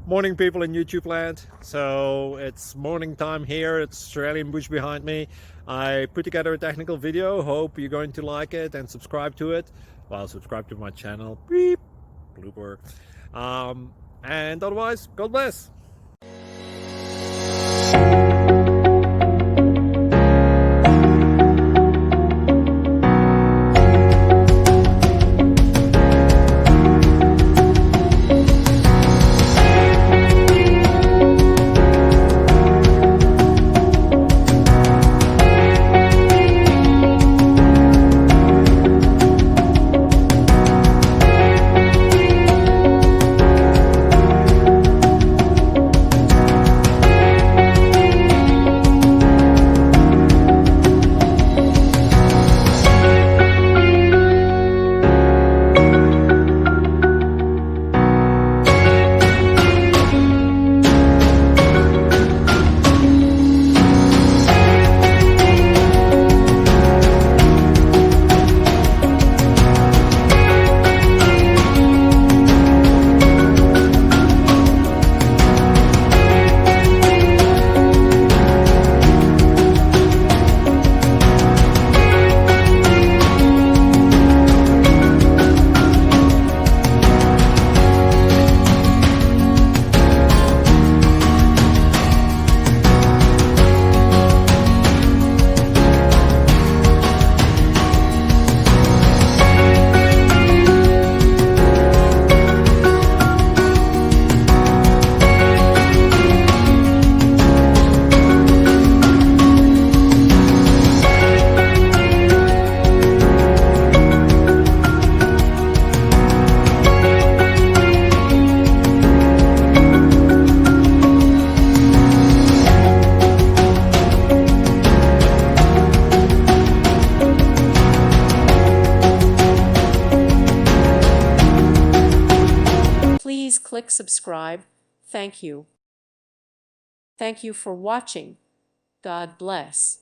Morning, people in YouTube land. So it's morning time here. It's Australian bush behind me. I put together a technical video. Hope you're going to like it and subscribe to it. Well, subscribe to my channel. Beep. Blooper. And otherwise, God bless. Please click subscribe. Thank you. Thank you for watching. God bless.